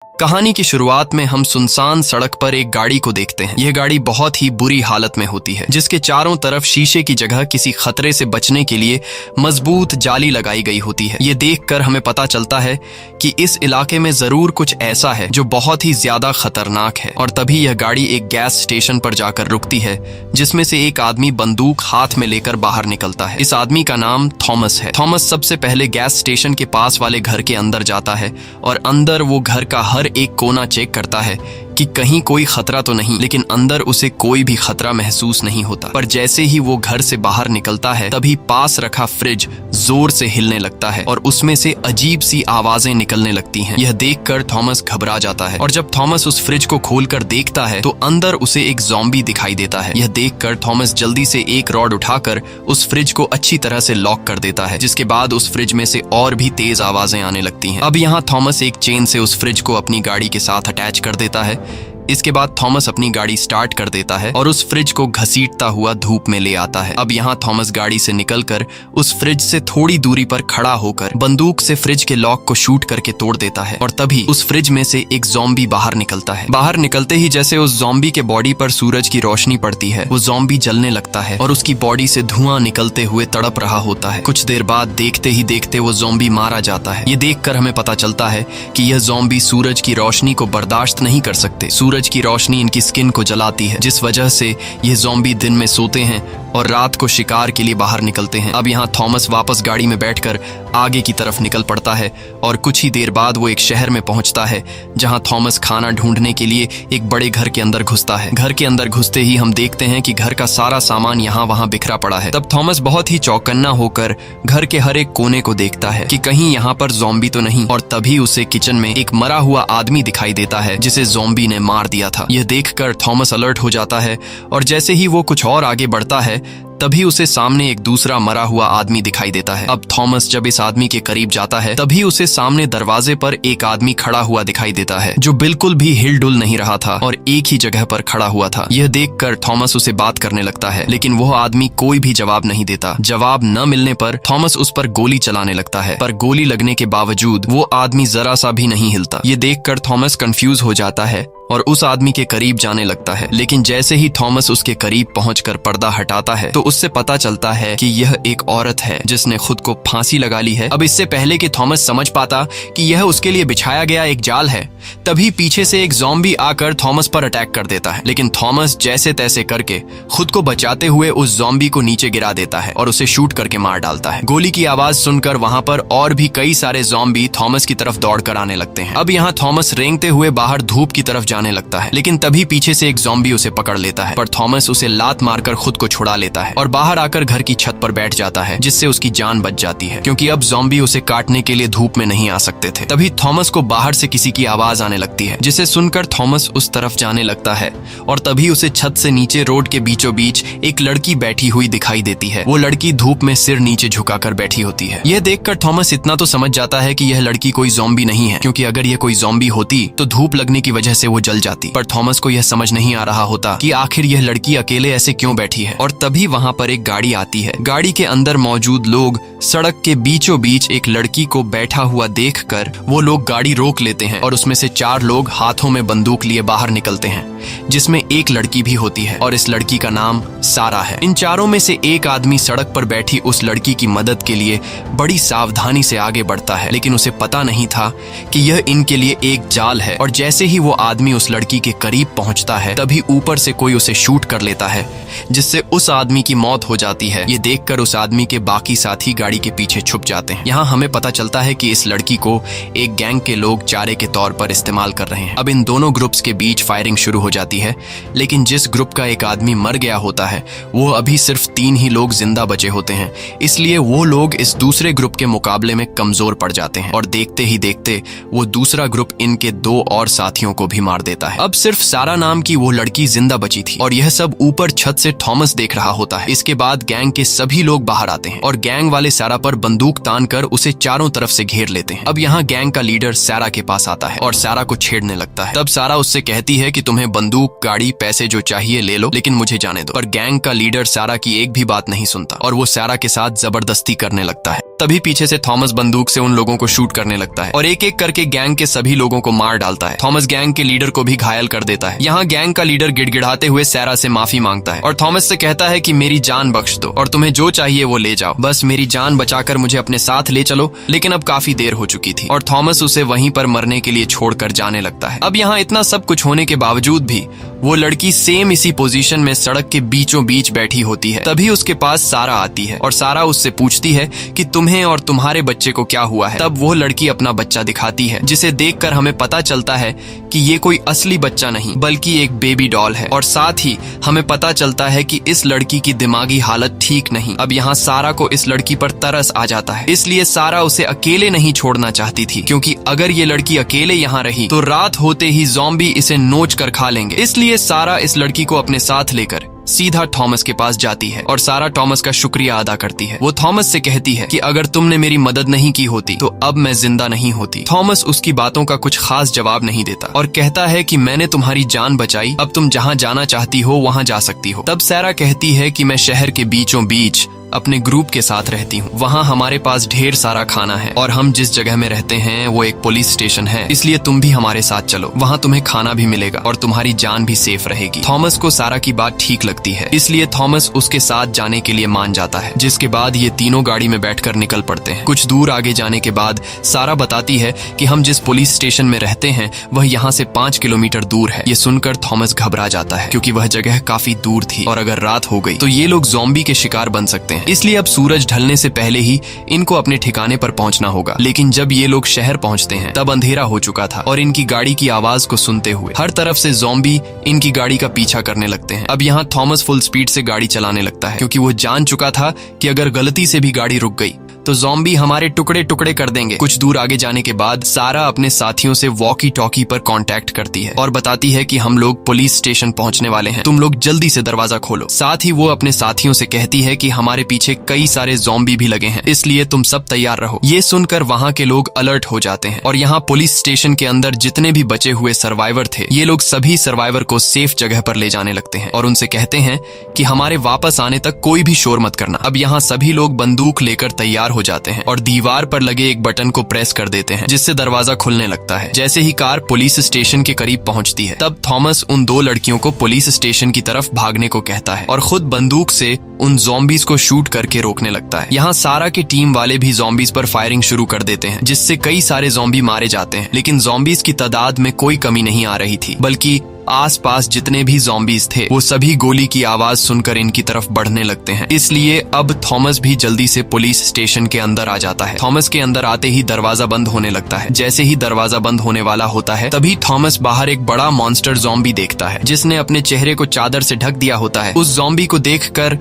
कहानी की शुरुआत में हम सुनसान सड़क पर एक गाड़ी को देखते हैं। यह गाड़ी बहुत ही बुरी हालत में होती है, जिसके चारों तरफ शीशे की जगह किसी खतरे से बचने के लिए मजबूत जाली लगाई गई होती है। ये देखकर हमें पता चलता है कि इस इलाके में जरूर कुछ ऐसा है जो बहुत ही ज्यादा खतरनाक है। और तभी यह गाड़ी एक गैस स्टेशन पर जाकर रुकती है, जिसमें से एक आदमी बंदूक हाथ में लेकर बाहर निकलता है। इस आदमी का नाम थॉमस है। थॉमस सबसे पहले गैस स्टेशन के पास वाले घर के अंदर जाता है और अंदर वो घर का हर एक कोना चेक करता है कि कहीं कोई खतरा तो नहीं, लेकिन अंदर उसे कोई भी खतरा महसूस नहीं होता। पर जैसे ही वो घर से बाहर निकलता है, तभी पास रखा फ्रिज जोर से हिलने लगता है और उसमें से अजीब सी आवाजें निकलने लगती हैं। यह देखकर थॉमस घबरा जाता है और जब थॉमस उस फ्रिज को खोलकर देखता है तो अंदर उसे एक ज़ॉम्बी दिखाई देता है। यह देखकर थॉमस जल्दी से एक रॉड उठाकर उस फ्रिज को अच्छी तरह से लॉक कर देता है, जिसके बाद उस फ्रिज में से और भी तेज आवाजें आने लगती हैं। अब यहाँ थॉमस एक चेन से उस फ्रिज को अपनी गाड़ी के साथ अटैच कर देता है। इसके बाद थॉमस अपनी गाड़ी स्टार्ट कर देता है और उस फ्रिज को घसीटता हुआ धूप में ले आता है। अब यहाँ थॉमस गाड़ी से निकलकर उस फ्रिज से थोड़ी दूरी पर खड़ा होकर बंदूक से फ्रिज के लॉक को शूट करके तोड़ देता है और तभी उस फ्रिज में से एक ज़ॉम्बी बाहर निकलता है। बाहर निकलते ही जैसे उस ज़ॉम्बी के बॉडी पर सूरज की रोशनी पड़ती है, वो ज़ॉम्बी जलने लगता है और उसकी बॉडी से धुआं निकलते हुए तड़प रहा होता है। कुछ देर बाद देखते ही देखते वो ज़ॉम्बी मारा जाता है। ये देखकर हमें पता चलता है कि यह ज़ॉम्बी सूरज की रोशनी को बर्दाश्त नहीं कर सकते। सूरज की रोशनी इनकी स्किन को जलाती है, जिस वजह से ये ज़ॉम्बी दिन में सोते हैं और रात को शिकार के लिए बाहर निकलते हैं। अब यहाँ थॉमस वापस गाड़ी में बैठकर आगे की तरफ निकल पड़ता है और कुछ ही देर बाद वो एक शहर में पहुंचता है, जहाँ थॉमस खाना ढूंढने के लिए एक बड़े घर के अंदर घुसता है। घर के अंदर घुसते ही हम देखते हैं कि घर का सारा सामान यहाँ वहाँ बिखरा पड़ा है। तब थॉमस बहुत ही चौकन्ना होकर घर के हर एक कोने को देखता है कि कहीं यहाँ पर ज़ॉम्बी तो नहीं, और तभी उसे किचन में एक मरा हुआ आदमी दिखाई देता है, जिसे ज़ॉम्बी ने मार दिया था। यह देखकर थॉमस अलर्ट हो जाता है और जैसे ही वो कुछ और आगे बढ़ता है, तभी उसे सामने एक दूसरा मरा हुआ आदमी दिखाई देता है। अब थॉमस जब इस आदमी के करीब जाता है, तभी उसे सामने दरवाजे पर एक आदमी खड़ा हुआ दिखाई देता है, जो बिल्कुल भी हिलडुल नहीं रहा था और एक ही जगह पर खड़ा हुआ था। यह देखकर थॉमस उसे बात करने लगता है, लेकिन वह आदमी कोई भी जवाब नहीं देता। जवाब न मिलने पर थॉमस उस पर गोली चलाने लगता है, पर गोली लगने के बावजूद वो आदमी जरा सा भी नहीं हिलता। ये देखकर थॉमस कंफ्यूज हो जाता है और उस आदमी के करीब जाने लगता है, लेकिन जैसे ही थॉमस उसके करीब पहुंचकर पर्दा हटाता है तो उससे पता चलता है कि यह एक औरत है जिसने खुद को फांसी लगा ली है। अब इससे पहले कि थॉमस समझ पाता कि यह उसके लिए बिछाया गया एक जाल है, तभी पीछे से एक ज़ॉम्बी आकर थॉमस पर अटैक कर देता है, लेकिन थॉमस जैसे तैसे करके खुद को बचाते हुए उस ज़ॉम्बी को नीचे गिरा देता है और उसे शूट करके मार डालता है। गोली की आवाज सुनकर वहां पर और भी कई सारे ज़ॉम्बी थॉमस की तरफ दौड़कर आने लगते हैं। अब यहाँ थॉमस रेंगते हुए बाहर धूप की तरफ जाने लगता है, लेकिन तभी पीछे से एक ज़ॉम्बी उसे पकड़ लेता है, पर थॉमस उसे लात मारकर खुद को छुड़ा लेता है और बाहर आकर घर की छत पर बैठ जाता है, जिससे उसकी जान बच जाती है, क्योंकि अब ज़ॉम्बी उसे काटने के लिए धूप में नहीं आ सकते थे। तभी थॉमस को बाहर से किसी की आवाज आने लगती है, जिसे सुनकर थॉमस उस तरफ जाने लगता है और तभी उसे छत से नीचे रोड के बीचों बीच एक लड़की बैठी हुई दिखाई देती है। वो लड़की धूप में सिर नीचे झुकाकर बैठी होती है। यह देखकर थॉमस इतना तो समझ जाता है कि यह लड़की कोई ज़ॉम्बी नहीं है, क्योंकि अगर यह कोई ज़ॉम्बी होती तो धूप लगने की वजह से वो जल जाती। पर थॉमस को यह समझ नहीं आ रहा होता कि आखिर यह लड़की अकेले ऐसे क्यों बैठी है। और तभी वहां पर एक गाड़ी आती है। गाड़ी के अंदर मौजूद लोग सड़क के बीचों बीच एक लड़की को बैठा हुआ देखकर वो लोग गाड़ी रोक लेते हैं और उसमें से 4 लोग हाथों में बंदूक लिए बाहर निकलते हैं, जिसमें एक लड़की भी होती है और इस लड़की का नाम सारा है। इन चारों में से एक आदमी सड़क पर बैठी उस लड़की की मदद के लिए बड़ी सावधानी से आगे बढ़ता है, लेकिन उसे पता नहीं था कि यह इनके लिए एक जाल है। और जैसे ही वो आदमी उस लड़की के करीब पहुंचता है, तभी ऊपर से कोई उसे शूट कर लेता है, जिससे उस आदमी की मौत हो जाती है। ये देखकर उस आदमी के बाकी साथी गाड़ी के पीछे छुप जाते हैं। यहाँ हमें पता चलता है कि इस लड़की को एक गैंग के लोग चारे के तौर पर इस्तेमाल कर रहे हैं। अब इन दोनों ग्रुप्स के बीच फायरिंग शुरू हो जाती है, लेकिन जिस ग्रुप का एक आदमी मर गया होता है, वो अभी सिर्फ 3 ही लोग जिंदा बचे होते हैं, इसलिए वो लोग इस दूसरे ग्रुप के मुकाबले में कमजोर पड़ जाते हैं और देखते ही देखते वो दूसरा ग्रुप इनके 2 और साथियों को भी मार देता है। अब सिर्फ सारा नाम की वो लड़की जिंदा बची थी और यह सब ऊपर छत से थॉमस देख रहा होता है। इसके बाद गैंग के सभी लोग बाहर आते हैं और गैंग वाले सारा पर बंदूक तानकर उसे चारों तरफ से घेर लेते हैं। अब यहाँ गैंग का लीडर सारा के पास आता है और सारा को छेड़ने लगता है। तब सारा उससे कहती है कि तुम्हें बंदूक, गाड़ी, पैसे जो चाहिए ले लो, लेकिन मुझे जाने दो। पर गैंग का लीडर सारा की एक भी बात नहीं सुनता और वो सारा के साथ जबरदस्ती करने लगता है। तभी पीछे से थॉमस बंदूक से उन लोगों को शूट करने लगता है और एक एक करके गैंग के सभी लोगों को मार डालता है। थॉमस गैंग के लीडर को भी घायल कर देता है। यहाँ गैंग का लीडर गिड़गिड़ाते हुए सैरा से माफी मांगता है और थॉमस से कहता है कि मेरी जान बख्श दो और तुम्हें जो चाहिए वो ले जाओ, बस मेरी जान बचाकर मुझे अपने साथ ले चलो। लेकिन अब काफी देर हो चुकी थी और थॉमस उसे वहीं पर मरने के लिए छोड़कर जाने लगता है। अब यहाँ इतना सब कुछ होने के बावजूद भी वो लड़की सेम इसी पोजीशन में सड़क के बीचों बीच बैठी होती है। तभी उसके पास सारा आती है और सारा उससे पूछती है कि तुम्हें और तुम्हारे बच्चे को क्या हुआ है। तब वो लड़की अपना बच्चा दिखाती है, जिसे देखकर हमें पता चलता है कि ये कोई असली बच्चा नहीं बल्कि एक बेबी डॉल है। और साथ ही हमें पता चलता है कि इस लड़की की दिमागी हालत ठीक नहीं। अब यहाँ सारा को इस लड़की पर तरस आ जाता है, इसलिए सारा उसे अकेले नहीं छोड़ना चाहती थी, क्योंकि अगर ये लड़की अकेले यहाँ रही तो रात होते ही ज़ॉम्बी इसे नोच कर खा लेंगे। इसलिए सारा इस लड़की को अपने साथ लेकर सीधा थॉमस के पास जाती है और सारा थॉमस का शुक्रिया अदा करती है। वो थॉमस से कहती है कि अगर तुमने मेरी मदद नहीं की होती तो अब मैं जिंदा नहीं होती। थॉमस उसकी बातों का कुछ खास जवाब नहीं देता और कहता है कि मैंने तुम्हारी जान बचाई, अब तुम जहाँ जाना चाहती हो वहाँ जा सकती हो। तब सैरा कहती है कि मैं शहर के बीचों बीच अपने ग्रुप के साथ रहती हूँ, वहाँ हमारे पास ढेर सारा खाना है और हम जिस जगह में रहते हैं वो एक पुलिस स्टेशन है, इसलिए तुम भी हमारे साथ चलो, वहाँ तुम्हें खाना भी मिलेगा और तुम्हारी जान भी सेफ रहेगी। थॉमस को सारा की बात ठीक लगती है, इसलिए थॉमस उसके साथ जाने के लिए मान जाता है, जिसके बाद ये तीनों गाड़ी में बैठकर निकल पड़ते हैं। कुछ दूर आगे जाने के बाद सारा बताती है कि हम जिस पुलिस स्टेशन में रहते हैं वह यहाँ से 5 किलोमीटर दूर है। ये सुनकर थॉमस घबरा जाता है, क्योंकि वह जगह काफी दूर थी और अगर रात हो गई तो ये लोग ज़ॉम्बी के शिकार बन सकते हैं। इसलिए अब सूरज ढलने से पहले ही इनको अपने ठिकाने पर पहुंचना होगा। लेकिन जब ये लोग शहर पहुंचते हैं तब अंधेरा हो चुका था और इनकी गाड़ी की आवाज को सुनते हुए हर तरफ से ज़ॉम्बी इनकी गाड़ी का पीछा करने लगते हैं। अब यहाँ थॉमस फुल स्पीड से गाड़ी चलाने लगता है, क्योंकि वो जान चुका था कि अगर गलती से भी गाड़ी रुक गई तो ज़ॉम्बी हमारे टुकड़े टुकड़े कर देंगे। कुछ दूर आगे जाने के बाद सारा अपने साथियों से वॉकी टॉकी पर कांटेक्ट करती है और बताती है कि हम लोग पुलिस स्टेशन पहुंचने वाले हैं, तुम लोग जल्दी से दरवाजा खोलो। साथ ही वो अपने साथियों से कहती है कि हमारे पीछे कई सारे ज़ॉम्बी भी लगे हैं, इसलिए तुम सब तैयार रहो। ये सुनकर वहाँ के लोग अलर्ट हो जाते हैं और यहाँ पुलिस स्टेशन के अंदर जितने भी बचे हुए सर्वाइवर थे ये लोग सभी सर्वाइवर को सेफ जगह पर ले जाने लगते हैं और उनसे कहते हैं कि हमारे वापस आने तक कोई भी शोर मत करना। अब यहाँ सभी लोग बंदूक लेकर तैयार हो जाते हैं और दीवार पर लगे एक बटन को प्रेस कर देते हैं, जिससे दरवाजा खुलने लगता है। जैसे ही कार पुलिस स्टेशन के करीब पहुंचती है तब थॉमस उन दो लड़कियों को पुलिस स्टेशन की तरफ भागने को कहता है और खुद बंदूक से उन ज़ॉम्बीज को शूट करके रोकने लगता है। यहाँ सारा की टीम वाले भी ज़ॉम्बीज पर फायरिंग शुरू कर देते हैं, जिससे कई सारे ज़ॉम्बी मारे जाते हैं। लेकिन ज़ॉम्बीज की तादाद में कोई कमी नहीं आ रही थी, बल्कि आसपास जितने भी ज़ॉम्बीज थे वो सभी गोली की आवाज सुनकर इनकी तरफ बढ़ने लगते हैं। इसलिए अब थॉमस भी जल्दी से पुलिस स्टेशन के अंदर आ जाता है। थॉमस के अंदर आते ही दरवाजा बंद होने लगता है। जैसे ही दरवाजा बंद होने वाला होता है तभी थॉमस बाहर एक बड़ा मॉन्स्टर ज़ॉम्बी देखता है, जिसने अपने चेहरे को चादर से ढक दिया होता है। उस ज़ॉम्बी को देखकर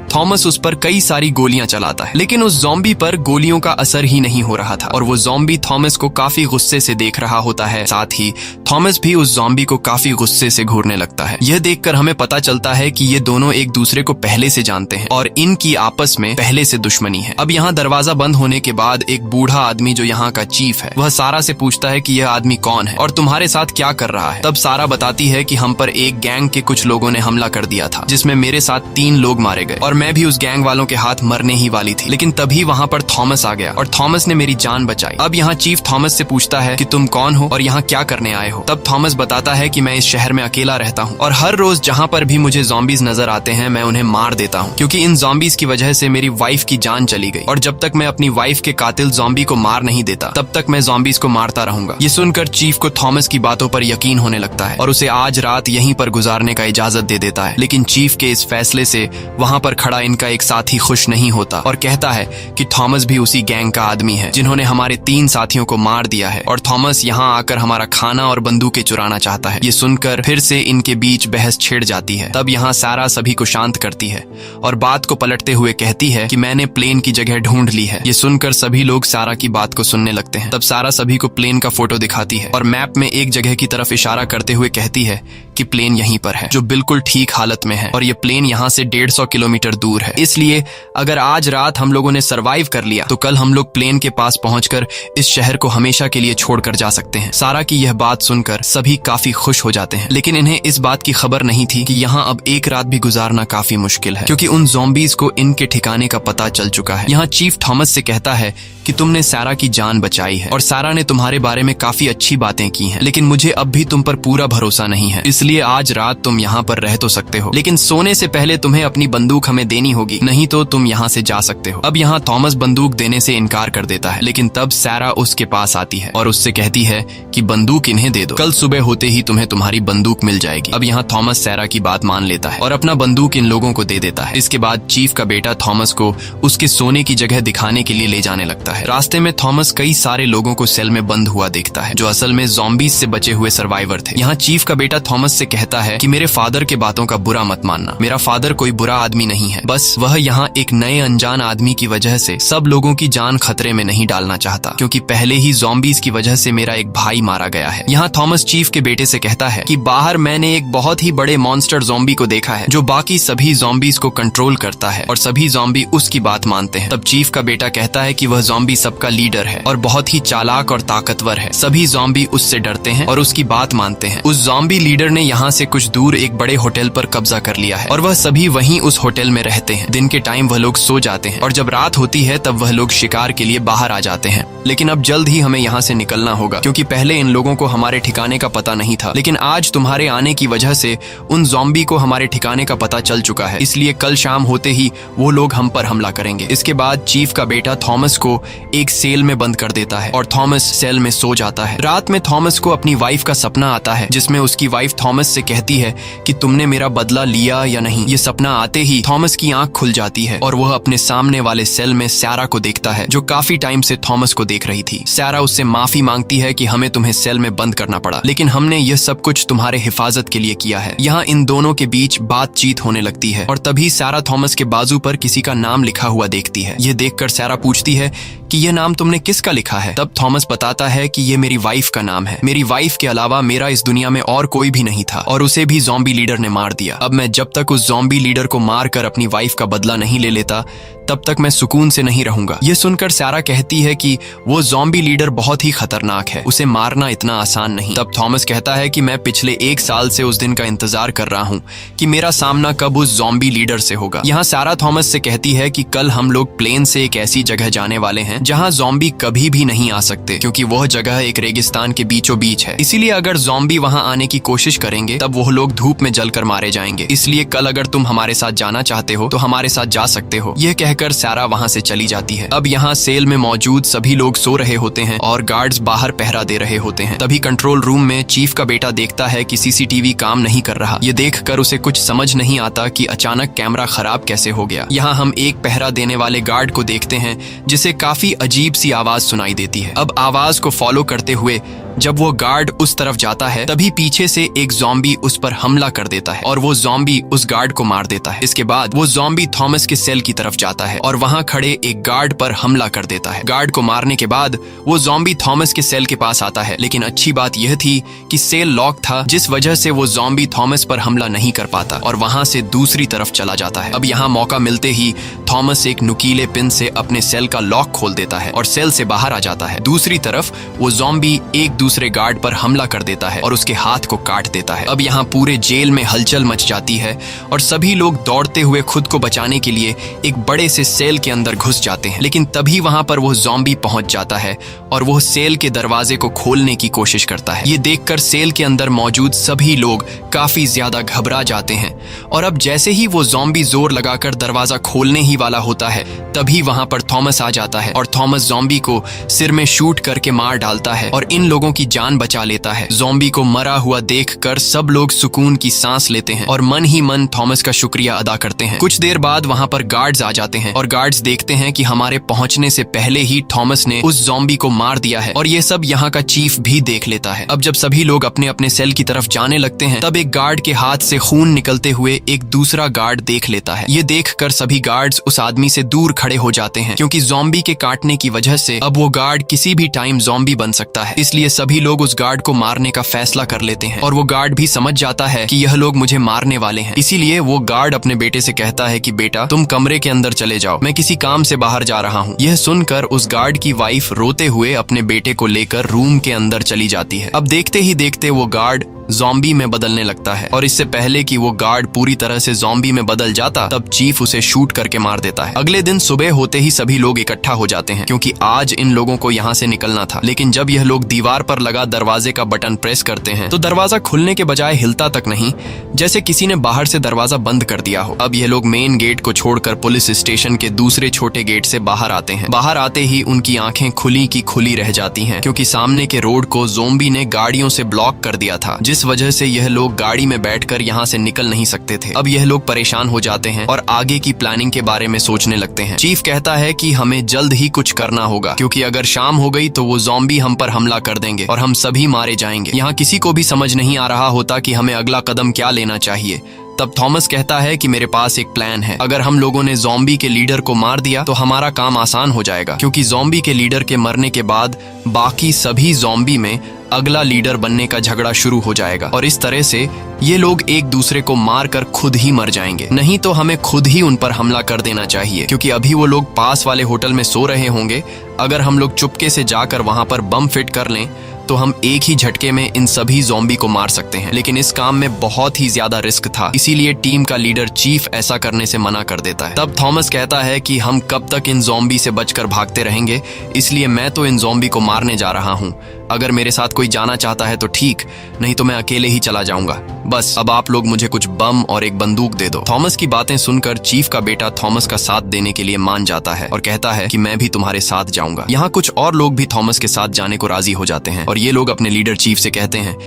थॉमस उस पर कई सारी गोलियां चलाता है, लेकिन उस ज़ॉम्बी पर गोलियों का असर ही नहीं हो रहा था और वो ज़ॉम्बी थॉमस को काफी गुस्से से देख रहा होता है। साथ ही थॉमस भी उस ज़ॉम्बी को काफी गुस्से से घूरने लगता है। यह देखकर हमें पता चलता है कि ये दोनों एक दूसरे को पहले से जानते हैं और इनकी आपस में पहले से दुश्मनी है। अब यहाँ दरवाजा बंद होने के बाद एक बूढ़ा आदमी जो यहाँ का चीफ है वह सारा से पूछता है कि यह आदमी कौन है और तुम्हारे साथ क्या कर रहा है। तब सारा बताती है कि हम पर एक गैंग के कुछ लोगों ने हमला कर दिया था, जिसमें मेरे साथ 3 लोग मारे गए और मैं भी उस गैंग वालों के हाथ मरने ही वाली थी। लेकिन तभी वहाँ पर थॉमस आ गया और थॉमस ने मेरी जान बचाई। अब यहाँ चीफ थॉमस से पूछता है कि तुम कौन हो और यहाँ क्या करने आए हो। तब थॉमस बताता है कि मैं इस शहर में अकेला रहता हूँ और हर रोज जहाँ पर भी मुझे ज़ॉम्बीज नजर आते हैं मैं उन्हें मार देता हूँ, क्योंकि इन ज़ॉम्बीज की वजह से मेरी वाइफ की जान चली गई और जब तक मैं अपनी वाइफ के कातिल ज़ॉम्बी को मार नहीं देता तब तक मैं ज़ॉम्बीज को मारता रहूंगा। ये सुनकर चीफ को थॉमस की बातों पर यकीन होने लगता है और उसे आज रात यहीं पर गुजारने का इजाजत दे देता है। लेकिन चीफ के इस फैसले से वहाँ पर खड़ा इनका एक साथी खुश नहीं होता और कहता है कि थॉमस भी उसी गैंग का आदमी है जिन्होंने हमारे 3 साथियों को मार दिया है और थॉमस यहाँ आकर हमारा खाना और बंदूकें चुराना चाहता है। ये सुनकर फिर से इनके बीच बहस छिड़ जाती है। तब यहाँ सारा सभी को शांत करती है और बात को पलटते हुए कहती है कि मैंने प्लेन की जगह ढूंढ ली है। ये सुनकर सभी लोग सारा की बात को सुनने लगते हैं। तब सारा सभी को प्लेन का फोटो दिखाती है और मैप में एक जगह की तरफ इशारा करते हुए कहती है कि प्लेन यहीं पर है, जो बिल्कुल ठीक हालत में है और ये प्लेन यहाँ से 150 किलोमीटर दूर है। इसलिए अगर आज रात हम लोगों ने सरवाइव कर लिया तो कल हम लोग प्लेन के पास पहुंचकर इस शहर को हमेशा के लिए छोड़कर जा सकते हैं। सारा की यह बात सुनकर सुनकर सभी काफी खुश हो जाते हैं, लेकिन इन्हें इस बात की खबर नहीं थी कि यहाँ अब एक रात भी गुजारना काफी मुश्किल है, क्योंकि उन ज़ॉम्बीज़ को इनके ठिकाने का पता चल चुका है। यहाँ चीफ थॉमस से कहता है कि तुमने सारा की जान बचाई है और सारा ने तुम्हारे बारे में काफी अच्छी बातें की हैं, लेकिन मुझे अब भी तुम पर पूरा भरोसा नहीं है, इसलिए आज रात तुम यहाँ पर रह तो सकते हो, लेकिन सोने से पहले तुम्हें अपनी बंदूक हमें देनी होगी, नहीं तो तुम यहाँ से जा सकते हो। अब यहाँ थॉमस बंदूक देने से इनकार कर देता है, लेकिन तब सारा उसके पास आती है और उससे कहती है कि बंदूक इन्हें दे दो, कल सुबह होते ही तुम्हें तुम्हारी बंदूक मिल जाएगी। अब यहाँ थॉमस सारा की बात मान लेता है और अपना बंदूक इन लोगों को दे देता है। इसके बाद चीफ का बेटा थॉमस को उसके सोने की जगह दिखाने के लिए ले जाने लगता है। रास्ते में थॉमस कई सारे लोगों को सेल में बंद हुआ देखता है, जो असल में ज़ॉम्बीज़ से बचे हुए सर्वाइवर थे। यहाँ चीफ का बेटा थॉमस से कहता है कि मेरे फादर के बातों का बुरा मत मानना, मेरा फादर कोई बुरा आदमी नहीं है, बस वह यहाँ एक नए अनजान आदमी की वजह से सब लोगों की जान खतरे में नहीं डालना चाहता, क्योंकि पहले ही ज़ॉम्बीज़ की वजह से मेरा एक भाई मारा गया है। यहाँ थॉमस चीफ के बेटे से कहता है कि बाहर मैंने एक बहुत ही बड़े मॉन्स्टर ज़ॉम्बी को देखा है, जो बाकी सभी ज़ॉम्बीज़ को कंट्रोल करता है और सभी ज़ॉम्बी उसकी बात मानते हैं। तब चीफ का बेटा कहता है कि वह ज़ॉम्बी सबका लीडर है और बहुत ही चालाक और ताकतवर है, सभी ज़ॉम्बी उससे डरते हैं और उसकी बात मानते हैं। उस ज़ॉम्बी लीडर ने यहाँ से कुछ दूर एक बड़े होटल पर कब्जा कर लिया है और वह सभी वहीं उस होटल में रहते हैं। दिन के टाइम वह लोग सो जाते हैं और जब रात होती है तब वह लोग शिकार के लिए बाहर आ जाते हैं। लेकिन अब जल्द ही हमें यहाँ से निकलना होगा, क्योंकि पहले इन लोगों को हमारे ठिकाने का पता नहीं था, लेकिन आज तुम्हारे आने की वजह से उन ज़ॉम्बी को हमारे ठिकाने का पता चल चुका है, इसलिए कल शाम होते ही वो लोग हम पर हमला करेंगे। इसके बाद चीफ का बेटा थॉमस को एक सेल में बंद कर देता है और थॉमस सेल में सो जाता है। रात में थॉमस को अपनी वाइफ का सपना आता है, जिसमें उसकी वाइफ थॉमस से कहती है कि तुमने मेरा बदला लिया या नहीं। ये सपना आते ही थॉमस की आंख खुल जाती है और वह अपने सामने वाले सेल में सारा को देखता है, जो काफी टाइम से थॉमस को देख रही थी। सारा उससे माफी मांगती है कि हमें तुम्हें सेल में बंद करना पड़ा, लेकिन हमने यह सब कुछ तुम्हारे हिफाजत के लिए किया है। यहाँ इन दोनों के बीच बातचीत होने लगती है और तभी सारा थॉमस के बाजू पर किसी का नाम लिखा हुआ देखती है। ये देखकर सारा पूछती है कि यह नाम तुमने किसका लिखा है? तब थॉमस बताता है कि ये मेरी वाइफ का नाम है। मेरी वाइफ के अलावा मेरा इस दुनिया में और कोई भी नहीं था और उसे भी ज़ॉम्बी लीडर ने मार दिया। अब मैं जब तक उस ज़ॉम्बी लीडर को मारकर अपनी वाइफ का बदला नहीं ले लेता, तब तक मैं सुकून से नहीं रहूंगा। ये सुनकर सारा कहती है कि वो ज़ॉम्बी लीडर बहुत ही खतरनाक है, उसे मारना इतना आसान नहीं। तब थॉमस कहता है कि मैं पिछले 1 साल से उस दिन का इंतजार कर रहा हूँ कि मेरा सामना कब उस ज़ॉम्बी लीडर से होगा। यहाँ सारा थॉमस से कहती है कि कल हम लोग प्लेन से एक ऐसी जगह जाने वाले हैं जहाँ ज़ॉम्बी कभी भी नहीं आ सकते, क्योंकि वह जगह एक रेगिस्तान के बीचों बीच है। इसीलिए अगर ज़ॉम्बी वहाँ आने की कोशिश करेंगे तब वह लोग धूप में जलकर मारे जाएंगे। इसलिए कल अगर तुम हमारे साथ जाना चाहते हो तो हमारे साथ जा सकते हो। यह कहकर सारा वहाँ से चली जाती है। अब यहाँ सेल में मौजूद सभी लोग सो रहे होते हैं और गार्ड्स बाहर पहरा दे रहे होते हैं। तभी कंट्रोल रूम में चीफ का बेटा देखता है कि सीसीटीवी काम नहीं कर रहा। ये देखकर उसे कुछ समझ नहीं आता कि अचानक कैमरा खराब कैसे हो गया। यहाँ हम एक पहरा देने वाले गार्ड को देखते हैं जिसे काफी अजीब सी आवाज सुनाई देती है। अब आवाज को फॉलो करते हुए जब वो गार्ड उस तरफ जाता है तभी पीछे से एक ज़ॉम्बी उस पर हमला कर देता है और वो ज़ॉम्बी उस गार्ड को मार देता है। इसके बाद वो ज़ॉम्बी थॉमस के सेल की तरफ जाता है और वहां खड़े एक गार्ड पर हमला कर देता है। गार्ड को मारने के बाद वो ज़ॉम्बी थॉमस के सेल के पास आता है, लेकिन अच्छी बात यह थी कि सेल लॉक था, जिस वजह से वो ज़ॉम्बी थॉमस पर हमला नहीं कर पाता और वहां से दूसरी तरफ चला जाता है। अब यहाँ मौका मिलते ही थॉमस एक नुकीले पिन से अपने सेल का लॉक खोल देता है और सेल से बाहर आ जाता है। दूसरी तरफ वो ज़ॉम्बी एक दूसरे गार्ड पर हमला कर देता है और उसके हाथ को काट देता है। अब यहाँ पूरे जेल में हलचल मच जाती है और सभी लोग दौड़ते हुए खुद को बचाने के लिए एक बड़े से सेल के अंदर घुस जाते हैं, लेकिन तभी वहां पर वो ज़ॉम्बी पहुंच जाता है और वो सेल के दरवाजे को खोलने की कोशिश करता है। ये देखकर सेल के अंदर मौजूद सभी लोग काफी ज्यादा घबरा जाते हैं और अब जैसे ही वो ज़ॉम्बी जोर लगाकर दरवाजा खोलने ही वाला होता है तभी वहां पर थॉमस आ जाता है और थॉमस ज़ॉम्बी को सिर में शूट करके मार डालता है और इन लोगों की जान बचा लेता है। ज़ॉम्बी को मरा हुआ देखकर सब लोग सुकून की सांस लेते हैं और मन ही मन थॉमस का शुक्रिया अदा करते हैं। कुछ देर बाद वहां पर गार्ड्स आ जाते हैं और गार्ड्स देखते हैं कि हमारे पहुंचने से पहले ही थॉमस ने उस ज़ॉम्बी को मार दिया है और ये सब यहाँ का चीफ भी देख लेता है। अब जब सभी लोग अपने अपने सेल की तरफ जाने लगते हैं तब एक गार्ड के हाथ से खून निकलते हुए एक दूसरा गार्ड देख लेता है। ये देखकर सभी गार्ड्स उस आदमी से दूर खड़े हो जाते हैं, क्योंकि ज़ॉम्बी के काटने की वजह से अब वो गार्ड किसी भी टाइम ज़ॉम्बी बन सकता है। इसलिए सभी लोग उस गार्ड को मारने का फैसला कर लेते हैं और वो गार्ड भी समझ जाता है कि यह लोग मुझे मारने वाले हैं। इसीलिए वो गार्ड अपने बेटे से कहता है कि बेटा तुम कमरे के अंदर चले जाओ, मैं किसी काम से बाहर जा रहा हूँ। यह सुनकर उस गार्ड की वाइफ रोते हुए अपने बेटे को लेकर रूम के अंदर चली जाती है। अब देखते ही देखते वो गार्ड ज़ॉम्बी में बदलने लगता है और इससे पहले कि वो गार्ड पूरी तरह से ज़ॉम्बी में बदल जाता तब चीफ उसे शूट करके मार देता है। अगले दिन सुबह होते ही सभी लोग इकट्ठा हो जाते हैं, क्योंकि आज इन लोगों को यहाँ से निकलना था। लेकिन जब यह लोग दीवार पर लगा दरवाजे का बटन प्रेस करते हैं तो दरवाजा खुलने के बजाय हिलता तक नहीं, जैसे किसी ने बाहर से दरवाजा बंद कर दिया हो। अब यह लोग मेन गेट को छोड़कर पुलिस स्टेशन के दूसरे छोटे गेट से बाहर आते हैं। बाहर आते ही उनकी आंखें खुली की खुली रह जाती हैं, क्योंकि सामने के रोड को ज़ॉम्बी ने गाड़ियों से ब्लॉक कर दिया था, जिस वजह से यह लोग गाड़ी में बैठकर यहाँ से निकल नहीं सकते थे। अब यह लोग परेशान हो जाते हैं और आगे की प्लानिंग के बारे में सोचने लगते हैं। चीफ कहता है कि हमें जल्द ही कुछ करना होगा, क्योंकि अगर शाम हो गई तो वो ज़ॉम्बी हम पर हमला कर देंगे और हम सभी मारे जाएंगे। यहाँ किसी को भी समझ नहीं आ रहा होता कि हमें अगला कदम क्या लेना चाहिए। तब थॉमस कहता है कि मेरे पास एक प्लान है। अगर हम लोगों ने ज़ॉम्बी के लीडर को मार दिया तो हमारा काम आसान हो जाएगा, क्योंकि ज़ॉम्बी के लीडर के मरने के बाद बाकी सभी ज़ॉम्बी में अगला लीडर बनने का झगड़ा शुरू हो जाएगा और इस तरह से ये लोग एक दूसरे को मारकर खुद ही मर जाएंगे। नहीं तो हमें खुद ही उन पर हमला कर देना चाहिए, क्योंकि अभी वो लोग पास वाले होटल में सो रहे होंगे। अगर हम लोग चुपके से जाकर वहां पर बम फिट कर लें तो हम एक ही झटके में इन सभी ज़ॉम्बी को मार सकते हैं। लेकिन इस काम में बहुत ही ज्यादा रिस्क था, इसीलिए टीम का लीडर चीफ ऐसा करने से मना कर देता है। तब थॉमस कहता है कि हम कब तक इन ज़ॉम्बी से बचकर भागते रहेंगे, इसलिए मैं तो इन ज़ॉम्बी को मारने जा रहा हूँ। अगर मेरे साथ कोई जाना चाहता है तो ठीक, नहीं तो मैं अकेले ही चला जाऊंगा। बस अब आप लोग मुझे कुछ बम और एक बंदूक दे दो। थॉमस की बातें सुनकर चीफ का बेटा थॉमस का साथ देने के लिए मान जाता है और कहता है कि मैं भी तुम्हारे साथ जाऊंगा। यहाँ कुछ और लोग भी थॉमस के साथ जाने को राजी हो जाते हैं और ये लोग अपने लीडर चीफ से कहते हैं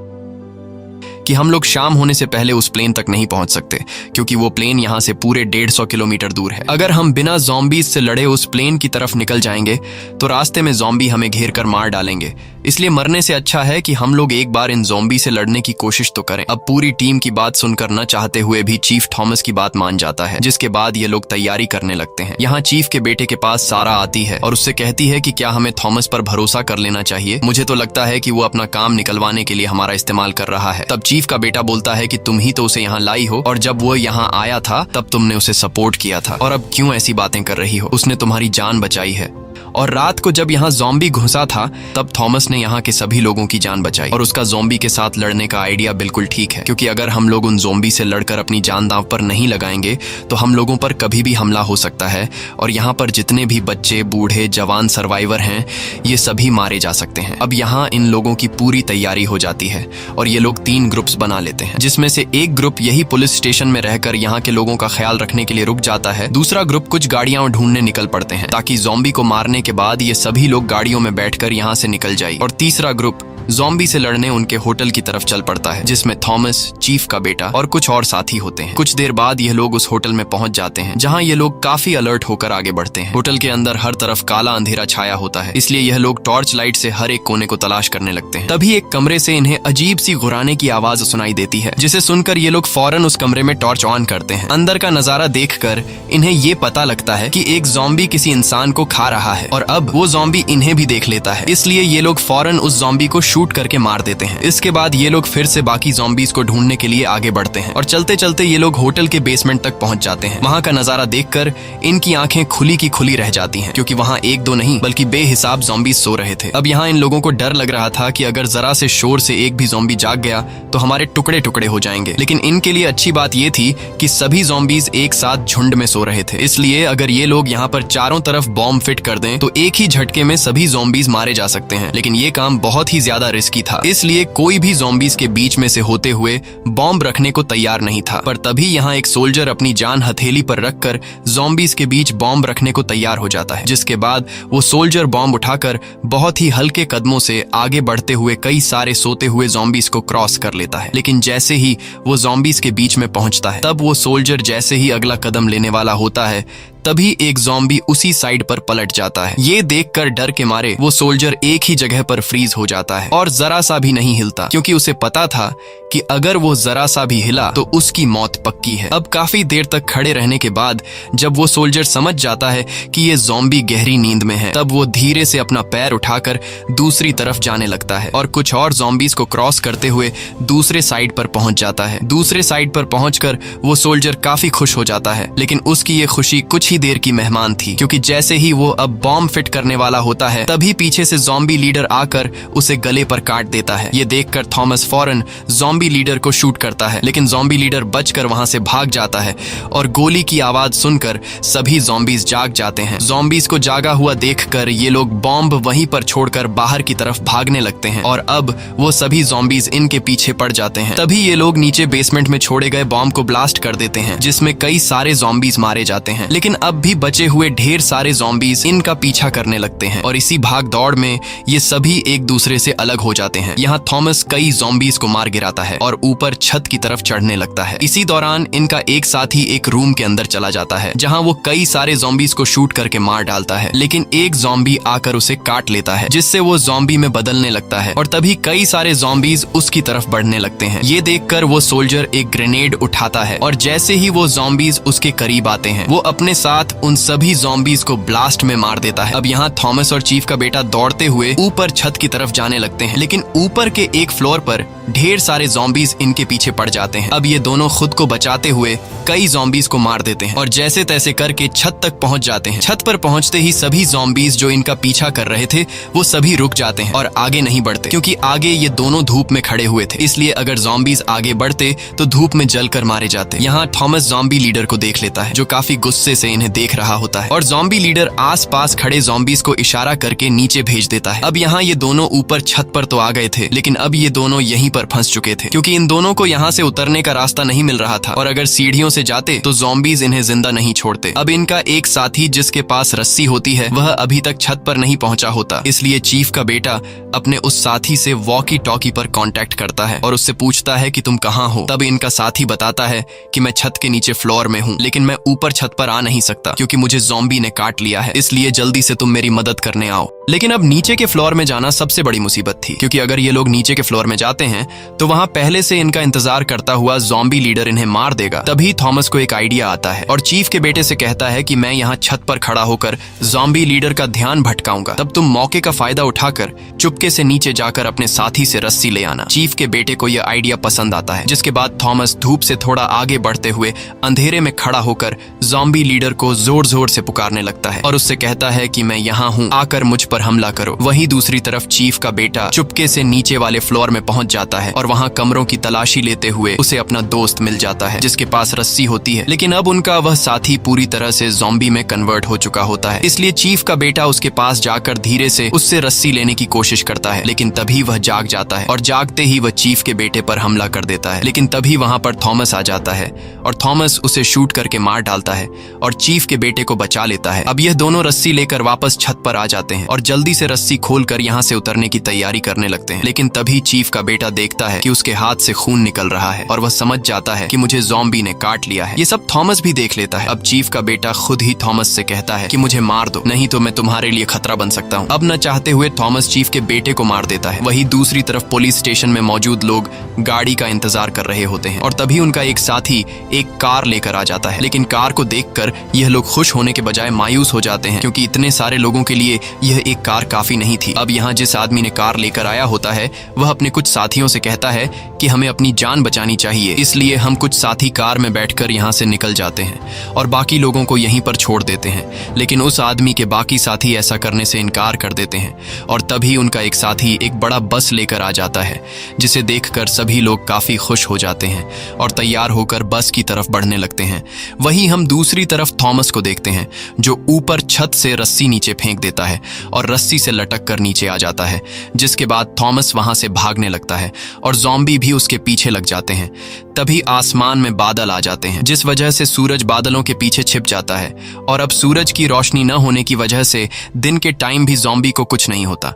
कि हम लोग शाम होने से पहले उस प्लेन तक नहीं पहुंच सकते, क्योंकि वो प्लेन यहाँ से पूरे 150 किलोमीटर दूर है। अगर हम बिना ज़ॉम्बीज से लड़े उस प्लेन की तरफ निकल जाएंगे तो रास्ते में ज़ॉम्बी हमें घेर कर मार डालेंगे। इसलिए मरने से अच्छा है कि हम लोग एक बार इन ज़ॉम्बी से लड़ने की कोशिश तो करें। अब पूरी टीम की बात सुनकर न चाहते हुए भी चीफ थॉमस की बात मान जाता है, जिसके बाद ये लोग तैयारी करने लगते हैं। यहाँ चीफ के बेटे के पास सारा आती है और उससे कहती है कि क्या हमें थॉमस पर भरोसा कर लेना चाहिए। मुझे तो लगता है कि वो अपना काम निकलवाने के लिए हमारा इस्तेमाल कर रहा है। तब चीफ का बेटा बोलता है कि तुम ही तो उसे यहाँ लाई हो, और जब वो यहाँ आया था तब तुमने उसे सपोर्ट किया था, और अब क्यों ऐसी बातें कर रही हो? उसने तुम्हारी जान बचाई है। और रात को जब यहाँ ज़ॉम्बी घुसा था तब थॉमस ने यहाँ के सभी लोगों की जान बचाई, और उसका ज़ॉम्बी के साथ लड़ने का आइडिया बिल्कुल ठीक है, क्योंकि अगर हम लोग उन ज़ॉम्बी से लड़कर अपनी जान दांव पर नहीं लगाएंगे तो हम लोगों पर कभी भी हमला हो सकता है और यहाँ पर जितने भी बच्चे, बूढ़े, जवान सर्वाइवर हैं ये सभी मारे जा सकते हैं। अब यहाँ इन लोगों की पूरी तैयारी हो जाती है और ये लोग 3 ग्रुप्स बना लेते हैं, जिसमें से एक ग्रुप यही पुलिस स्टेशन में रहकर यहाँ के लोगों का ख्याल रखने के लिए रुक जाता है। दूसरा ग्रुप कुछ गाड़ियां ढूंढने निकल पड़ते हैं ताकि ज़ॉम्बी को मारने के बाद ये सभी लोग गाड़ियों में बैठकर यहाँ से निकल जाए, और तीसरा ग्रुप ज़ॉम्बी से लड़ने उनके होटल की तरफ चल पड़ता है, जिसमें थॉमस, चीफ का बेटा और कुछ और साथी होते हैं। कुछ देर बाद यह लोग उस होटल में पहुंच जाते हैं, जहां ये लोग काफी अलर्ट होकर आगे बढ़ते हैं। होटल के अंदर हर तरफ काला अंधेरा छाया होता है, इसलिए यह लोग टॉर्च लाइट से हर एक कोने को तलाश करने लगते हैं। तभी एक कमरे से इन्हें अजीब सी गुर्राने की आवाज सुनाई देती है, जिसे सुनकर ये लोग फौरन उस कमरे में टॉर्च ऑन करते हैं। अंदर का नजारा देखकर इन्हें ये पता लगता है कि एक ज़ॉम्बी किसी इंसान को खा रहा है, और अब वो ज़ॉम्बी इन्हें भी देख लेता है, इसलिए ये लोग फौरन उस ज़ॉम्बी को शूट करके मार देते हैं। इसके बाद ये लोग फिर से बाकी ज़ॉम्बीज को ढूंढने के लिए आगे बढ़ते हैं, और चलते चलते ये लोग होटल के बेसमेंट तक पहुंच जाते हैं। वहां का नजारा देखकर इनकी आंखें खुली की खुली रह जाती हैं, क्योंकि वहां एक दो नहीं बल्कि बेहिसाब ज़ॉम्बीज सो रहे थे। अब यहाँ इन लोगों को डर लग रहा था कि अगर जरा से शोर से एक भी ज़ॉम्बी जाग गया तो हमारे टुकड़े टुकड़े हो जाएंगे। लेकिन इनके लिए अच्छी बात ये थी कि सभी ज़ॉम्बीज एक साथ झुंड में सो रहे थे, इसलिए अगर ये लोग यहाँ पर चारों तरफ बॉम्ब फिट कर दें तो एक ही झटके में सभी ज़ॉम्बीज मारे जा सकते हैं। लेकिन ये काम बहुत ही ज्यादा रिस्की था, इसलिए कोई भी ज़ॉम्बीज के बीच में से होते हुए बॉम्ब रखने को तैयार नहीं था। पर तभी यहाँ एक सोल्जर अपनी जान हथेली पर रखकर ज़ॉम्बीज के बीच बॉम्ब रखने को तैयार हो जाता है, जिसके बाद वो सोल्जर बॉम्ब उठाकर बहुत ही हल्के कदमों से आगे बढ़ते हुए कई सारे सोते हुए ज़ॉम्बीज को क्रॉस कर लेता है। लेकिन जैसे ही वो ज़ॉम्बीज के बीच में पहुंचता है, तब वो सोल्जर जैसे ही अगला कदम लेने वाला होता है तभी एक ज़ॉम्बी उसी साइड पर पलट जाता है। ये देखकर डर के मारे वो सोल्जर एक ही जगह पर फ्रीज हो जाता है और जरा सा भी नहीं हिलता, क्योंकि उसे पता था कि अगर वो जरा सा भी हिला तो उसकी मौत पक्की है। अब काफी देर तक खड़े रहने के बाद जब वो सोल्जर समझ जाता है कि ये ज़ॉम्बी गहरी नींद में है, तब वो धीरे से अपना पैर उठाकर दूसरी तरफ जाने लगता है और कुछ और ज़ॉम्बीज को क्रॉस करते हुए दूसरे साइड पर पहुंच जाता है। दूसरे साइड पर पहुंचकर वो सोल्जर काफी खुश हो जाता है, लेकिन उसकी ये खुशी कुछ ही देर की मेहमान थी, क्योंकि जैसे ही वो अब बॉम्ब फिट करने वाला होता है तभी पीछे से ज़ॉम्बी लीडर आकर उसे गले पर काट देता है। ये देखकर थॉमस फौरन ज़ॉम्बी लीडर को शूट करता है, लेकिन ज़ॉम्बी लीडर बचकर वहां से भाग जाता है और गोली की आवाज सुनकर सभी ज़ॉम्बीज जाग जाते हैं। ज़ॉम्बीज को जागा हुआ देखकर ये लोग बॉम्ब वहीं पर छोड़कर बाहर की तरफ भागने लगते हैं और अब वो सभी ज़ॉम्बीज इनके पीछे पड़ जाते हैं। तभी ये लोग नीचे बेसमेंट में छोड़े गए बॉम्ब को ब्लास्ट कर देते हैं, जिसमें कई सारे ज़ॉम्बीज मारे जाते हैं, लेकिन अब भी बचे हुए ढेर सारे ज़ॉम्बीज इनका पीछा करने लगते हैं और इसी भाग दौड़ में ये सभी एक दूसरे से अलग हो जाते हैं। यहाँ थॉमस कई ज़ॉम्बीज को मार गिराता है और ऊपर छत की तरफ चढ़ने लगता है। इसी दौरान इनका एक साथी एक रूम के अंदर चला जाता है, जहाँ वो कई सारे ज़ॉम्बीज को शूट करके मार डालता है, लेकिन एक ज़ॉम्बी आकर उसे काट लेता है, जिससे वो ज़ॉम्बी में बदलने लगता है और तभी कई सारे ज़ॉम्बीज उसकी तरफ बढ़ने लगते हैं। ये देखकर वो सोल्जर एक ग्रेनेड उठाता है और जैसे ही वो ज़ॉम्बीज उसके करीब आते हैं वो अपने साथ उन सभी ज़ॉम्बीज को ब्लास्ट में मार देता है। अब यहाँ थॉमस और चीफ का बेटा दौड़ते हुए ऊपर छत की तरफ जाने लगते हैं, लेकिन ऊपर के एक फ्लोर पर ढेर सारे ज़ॉम्बीज इनके पीछे पड़ जाते हैं। अब ये दोनों खुद को बचाते हुए कई ज़ॉम्बीज को मार देते हैं और जैसे तैसे करके छत तक पहुंच जाते हैं। छत पर पहुंचते ही सभी ज़ॉम्बीज जो इनका पीछा कर रहे थे वो सभी रुक जाते हैं और आगे नहीं बढ़ते, क्योंकि आगे ये दोनों धूप में खड़े हुए थे, इसलिए अगर ज़ॉम्बीज आगे बढ़ते तो धूप में जलकर मारे जाते। यहाँ थॉमस ज़ॉम्बी लीडर को देख लेता है, जो काफी गुस्से से इन्हें देख रहा होता है, और ज़ॉम्बी लीडर आस पास खड़े ज़ॉम्बीज को इशारा करके नीचे भेज देता है। अब यहाँ ये दोनों ऊपर छत पर तो आ गए थे, लेकिन अब ये दोनों यहीं पर फंस चुके थे, क्योंकि इन दोनों को यहाँ से उतरने का रास्ता नहीं मिल रहा था और अगर सीढ़ियों से जाते तो ज़ॉम्बीज इन्हें जिंदा नहीं छोड़ते। अब इनका एक साथी जिसके पास रस्सी होती है वह अभी तक छत पर नहीं पहुंचा होता, इसलिए चीफ का बेटा अपने उस साथी से वॉकी टॉकी पर कांटेक्ट करता है और उससे पूछता है कि तुम कहाँ हो। तब इनका साथी बताता है कि मैं छत के नीचे फ्लोर में हूँ, लेकिन मैं ऊपर छत पर आ नहीं सकता क्योंकि मुझे ज़ॉम्बी ने काट लिया है, इसलिए जल्दी से तुम मेरी मदद करने आओ। लेकिन अब नीचे के फ्लोर में जाना सबसे बड़ी मुसीबत थी, क्योंकि अगर ये लोग नीचे के फ्लोर में जाते हैं तो वहां पहले से इनका इंतजार करता हुआ ज़ॉम्बी लीडर इन्हें मार देगा। तभी थॉमस को एक आइडिया आता है और चीफ के बेटे से कहता है कि मैं यहाँ छत पर खड़ा होकर ज़ॉम्बी लीडर का ध्यान भटकाऊंगा, तब तुम मौके का फायदा उठाकर चुपके से नीचे जाकर अपने साथी से रस्सी ले आना। चीफ के बेटे को यह आइडिया पसंद आता है, जिसके बाद थॉमस धूप से थोड़ा आगे बढ़ते हुए अंधेरे में खड़ा होकर ज़ॉम्बी लीडर को जोर जोर से पुकारने लगता है और उससे कहता है कि मैं यहाँ हूँ, आकर मुझ पर हमला करो। वहीं दूसरी तरफ चीफ का बेटा चुपके से नीचे वाले फ्लोर में पहुंच जाता है और वहां कमरों की तलाशी लेते हुए उसे अपना दोस्त मिल जाता है, जिसके पास रस्सी होती है, लेकिन अब उनका वह साथी पूरी तरह से ज़ॉम्बी में कन्वर्ट हो चुका होता है। इसलिए चीफ का बेटा उसके पास जाकर धीरे से उससे रस्सी लेने की कोशिश करता है, लेकिन तभी वह जाग जाता है और जागते ही वह चीफ के बेटे पर हमला कर देता है। लेकिन तभी वहां पर थॉमस आ जाता है और थॉमस उसे शूट करके मार डालता है और चीफ के बेटे को बचा लेता है। अब यह दोनों रस्सी लेकर वापस छत पर आ जाते हैं और जल्दी से रस्सी खोलकर यहाँ से उतरने की तैयारी करने लगते हैं, लेकिन तभी चीफ का बेटा देखता है कि उसके हाथ से खून निकल रहा है और वह समझ जाता है कि मुझे ज़ॉम्बी ने काट लिया है। ये सब थॉमस भी देख लेता है। अब चीफ का बेटा खुद ही थॉमस से कहता है कि मुझे मार दो, नहीं तो मैं तुम्हारे लिए खतरा बन सकता हूँ। अब न चाहते हुए थॉमस चीफ के बेटे को मार देता है। वहीं दूसरी तरफ पुलिस स्टेशन में मौजूद लोग गाड़ी का इंतजार कर रहे होते हैं और तभी उनका एक साथी एक कार लेकर आ जाता है, लेकिन कार को देखकर यह लोग खुश होने के बजाय मायूस हो जाते हैं, क्योंकि इतने सारे लोगों के लिए यह एक कार काफी नहीं थी। अब यहाँ जिस आदमी ने कार लेकर आया होता है वह अपने कुछ साथियों से कहता है कि हमें अपनी जान बचानी चाहिए, इसलिए हम कुछ साथी कार में बैठकर यहाँ से निकल जाते हैं और बाकी लोगों को यहीं पर छोड़ देते हैं। लेकिन उस आदमी के बाकी साथी ऐसा करने से इनकार कर देते हैं और तभी उनका एक साथी एक बड़ा बस लेकर आ जाता है, जिसे देखकर सभी लोग काफी खुश हो जाते हैं और तैयार होकर बस की तरफ बढ़ने लगते हैं। वहीं हम दूसरी तरफ थॉमस को देखते हैं, जो ऊपर छत से रस्सी नीचे फेंक देता है और रस्सी से लटक कर नीचे आ जाता है, जिसके बाद थॉमस वहां से भागने लगता है और ज़ॉम्बी भी उसके पीछे लग जाते हैं। तभी आसमान में बादल आ जाते हैं, जिस वजह से सूरज बादलों के पीछे छिप जाता है और अब सूरज की रोशनी न होने की वजह से दिन के टाइम भी ज़ॉम्बी को कुछ नहीं होता।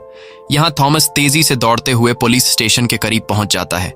यहाँ थॉमस तेजी से दौड़ते हुए पुलिस स्टेशन के करीब पहुंच जाता है,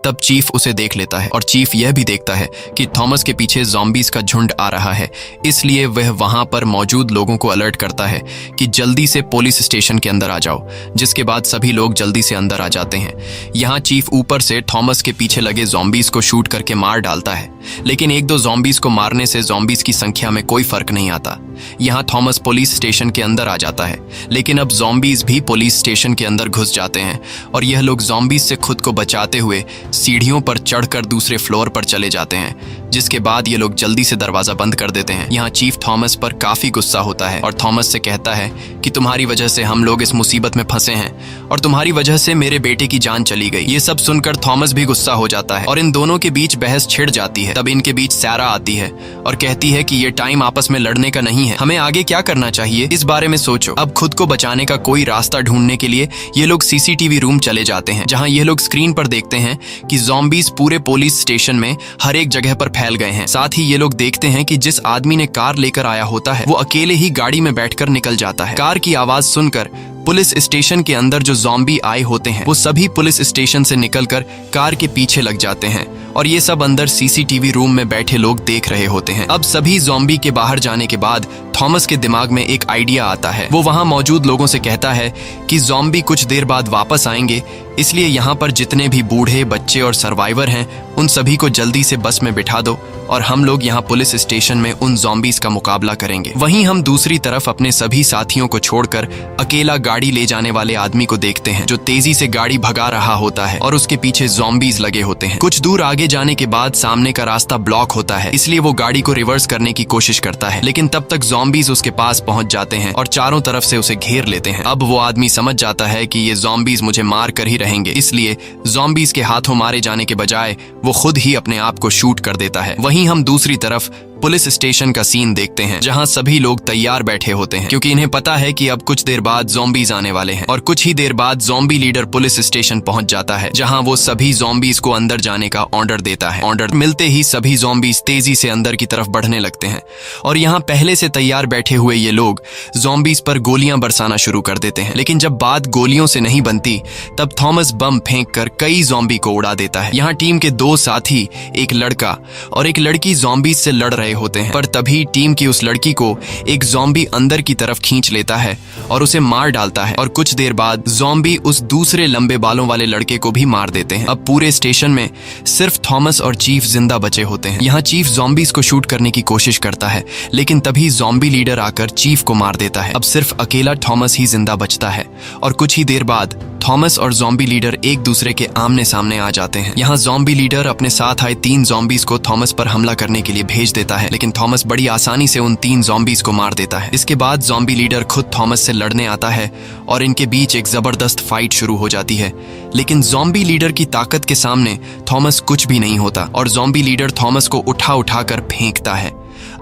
तब चीफ उसे देख लेता है और चीफ यह भी देखता है कि थॉमस के पीछे ज़ॉम्बीज का झुंड आ रहा है। इसलिए वह वहां पर मौजूद लोगों को अलर्ट करता है कि जल्दी से पुलिस स्टेशन के अंदर आ जाओ, जिसके बाद सभी लोग जल्दी से अंदर आ जाते हैं। यहाँ चीफ ऊपर से थॉमस के पीछे लगे ज़ॉम्बीज को शूट करके मार डालता है, लेकिन एक दो ज़ॉम्बीज को मारने से ज़ॉम्बीज की संख्या में कोई फर्क नहीं आता। यहाँ थॉमस पुलिस स्टेशन के अंदर आ जाता है, लेकिन अब ज़ॉम्बीज भी पुलिस स्टेशन के अंदर घुस जाते हैं और यह लोग ज़ॉम्बीज से खुद को बचाते हुए सीढ़ियों पर चढ़कर दूसरे फ्लोर पर चले जाते हैं, जिसके बाद ये लोग जल्दी से दरवाजा बंद कर देते हैं। यहाँ चीफ थॉमस पर काफी गुस्सा होता है और थॉमस से कहता है कि तुम्हारी वजह से हम लोग इस मुसीबत में फंसे हैं और तुम्हारी वजह से मेरे बेटे की जान चली गई। ये सब सुनकर थॉमस भी गुस्सा हो जाता है और इन दोनों के बीच बहस छिड़ जाती है। तब इनके बीच सैरा आती है और कहती है कि ये टाइम आपस में लड़ने का नहीं है, हमें आगे क्या करना चाहिए इस बारे में सोचो। अब खुद को बचाने का कोई रास्ता ढूंढने के लिए ये लोग सीसीटीवी रूम चले जाते हैं, जहाँ ये लोग स्क्रीन पर देखते हैं कि ज़ॉम्बीज पूरे पुलिस स्टेशन में हर एक जगह पर फैल गए हैं। साथ ही ये लोग देखते हैं कि जिस आदमी ने कार लेकर आया होता है वो अकेले ही गाड़ी में बैठकर निकल जाता है। कार की आवाज सुनकर पुलिस स्टेशन के अंदर जो ज़ॉम्बी आए होते हैं वो सभी पुलिस स्टेशन से निकलकर कार के पीछे लग जाते हैं और ये सब अंदर सीसीटीवी रूम में बैठे लोग देख रहे होते हैं। अब सभी ज़ॉम्बी के बाहर जाने के बाद थॉमस के दिमाग में एक आइडिया आता है। वो वहां मौजूद लोगों से कहता है कि ज़ॉम्बी कुछ देर बाद वापस आएंगे, इसलिए यहाँ पर जितने भी बूढ़े, बच्चे और सर्वाइवर हैं उन सभी को जल्दी से बस में बिठा दो और हम लोग यहाँ पुलिस स्टेशन में उन ज़ॉम्बीज का मुकाबला करेंगे। वहीं हम दूसरी तरफ अपने सभी साथियों को छोड़कर अकेला गाड़ी ले जाने वाले आदमी को देखते हैं जो तेजी से गाड़ी भगा रहा होता है और उसके पीछे ज़ॉम्बीज लगे होते हैं। कुछ दूर आगे जाने के बाद सामने का रास्ता ब्लॉक होता है, इसलिए वो गाड़ी को रिवर्स करने की कोशिश करता है, लेकिन तब तक ज़ॉम्बीज उसके पास पहुंच जाते हैं और चारों तरफ से उसे घेर लेते हैं। अब वो आदमी समझ जाता है कि ये ज़ॉम्बीज मुझे मार कर ही रहेंगे, इसलिए ज़ॉम्बीज के हाथों मारे जाने के बजाय वो खुद ही अपने आप को शूट कर देता है। वहीं हम दूसरी तरफ पुलिस स्टेशन का सीन देखते हैं, जहां सभी लोग तैयार बैठे होते हैं क्योंकि इन्हें पता है कि अब कुछ देर बाद ज़ॉम्बीज आने वाले हैं। और कुछ ही देर बाद ज़ॉम्बी लीडर पुलिस स्टेशन पहुंच जाता है, जहां वो सभी ज़ॉम्बीज को अंदर जाने का ऑर्डर देता है। ऑर्डर मिलते ही सभी ज़ॉम्बीज तेजी से अंदर की तरफ बढ़ने लगते हैं और यहाँ पहले से तैयार बैठे हुए ये लोग ज़ॉम्बीज पर गोलियां बरसाना शुरू कर देते हैं। लेकिन जब बात गोलियों से नहीं बनती तब थॉमस बम फेंक कर कई ज़ॉम्बी को उड़ा देता है। यहाँ टीम के दो साथी, एक लड़का और एक लड़की ज़ॉम्बीज से लड़ रहे होते हैं, पर तभी टीम की उस लड़की को एक ज़ॉम्बी अंदर की तरफ खींच लेता है और उसे मार डालता है और कुछ देर बाद ज़ॉम्बी उस दूसरे लंबे बालों वाले लड़के को भी मार देते हैं। अब पूरे स्टेशन में सिर्फ थॉमस और चीफ जिंदा बचे होते हैं। यहाँ चीफ ज़ॉम्बीज को शूट करने की कोशिश करता है, लेकिन तभी ज़ॉम्बी लीडर आकर चीफ को मार देता है। अब सिर्फ अकेला थॉमस ही जिंदा बचता है और कुछ ही देर बाद थॉमस और ज़ॉम्बी लीडर एक दूसरे के आमने सामने आ जाते हैं। यहाँ ज़ॉम्बी लीडर अपने साथ आए 3 ज़ॉम्बीज को थॉमस पर हमला करने के लिए भेज देता है, लेकिन थॉमस बड़ी आसानी से उन 3 ज़ॉम्बीज को मार देता है। इसके बाद ज़ॉम्बी लीडर खुद थॉमस से लड़ने आता है और इनके बीच एक जबरदस्त फाइट शुरू हो जाती है, लेकिन ज़ॉम्बी लीडर की ताकत के सामने थॉमस कुछ भी नहीं होता और ज़ॉम्बी लीडर थॉमस को उठा कर फेंकता है।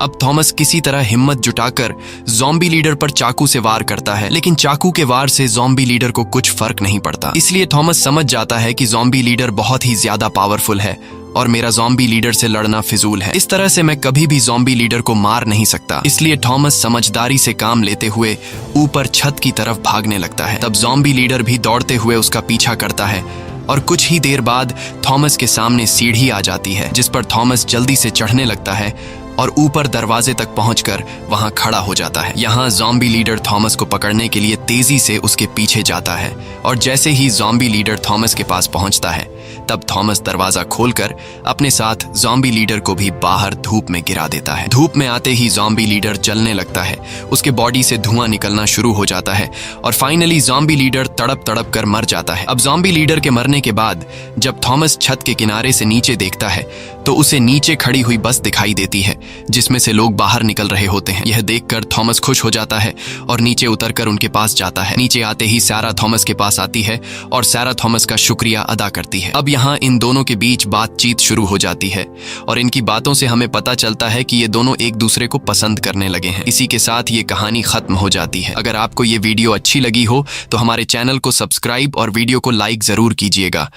अब थॉमस किसी तरह हिम्मत जुटाकर ज़ॉम्बी लीडर पर चाकू से वार करता है, लेकिन चाकू के वार से ज़ॉम्बी लीडर को कुछ फर्क नहीं पड़ता। इसलिए थॉमस समझ जाता है कि ज़ॉम्बी लीडर बहुत ही ज्यादा पावरफुल है और मेरा ज़ॉम्बी लीडर से लड़ना फिजूल है। इस तरह से मैं कभी भी ज़ॉम्बी लीडर को मार नहीं सकता। इसलिए थॉमस समझदारी से काम लेते हुए ऊपर छत की तरफ भागने लगता है। तब ज़ॉम्बी लीडर भी दौड़ते हुए उसका पीछा करता है और कुछ ही देर बाद थॉमस के सामने सीढ़ी आ जाती है, जिस पर थॉमस जल्दी से चढ़ने लगता है और ऊपर दरवाजे तक पहुंचकर वहां खड़ा हो जाता है। यहाँ ज़ॉम्बी लीडर थॉमस को पकड़ने के लिए तेजी से उसके पीछे जाता है और जैसे ही ज़ॉम्बी लीडर थॉमस के पास पहुंचता है तब थॉमस दरवाजा खोलकर अपने साथ ज़ॉम्बी लीडर को भी बाहर धूप में गिरा देता है। धूप में आते ही ज़ॉम्बी लीडर जलने लगता है, उसके बॉडी से धुआं निकलना शुरू हो जाता है और फाइनली ज़ॉम्बी लीडर तड़प कर मर जाता है। अब ज़ॉम्बी लीडर के मरने के बाद जब थॉमस छत के किनारे से नीचे देखता है तो उसे नीचे खड़ी हुई बस दिखाई देती है, जिसमें से लोग बाहर निकल रहे होते हैं। यह देखकर थॉमस खुश हो जाता है और नीचे उतरकर उनके पास जाता है। नीचे आते ही सैरा थॉमस के पास आती है और सैरा थॉमस का शुक्रिया अदा करती है। अब यहाँ इन दोनों के बीच बातचीत शुरू हो जाती है और इनकी बातों से हमें पता चलता है कि ये दोनों एक दूसरे को पसंद करने लगे हैं। इसी के साथ ये कहानी खत्म हो जाती है। अगर आपको ये वीडियो अच्छी लगी हो तो हमारे चैनल को सब्सक्राइब और वीडियो को लाइक जरूर कीजिएगा।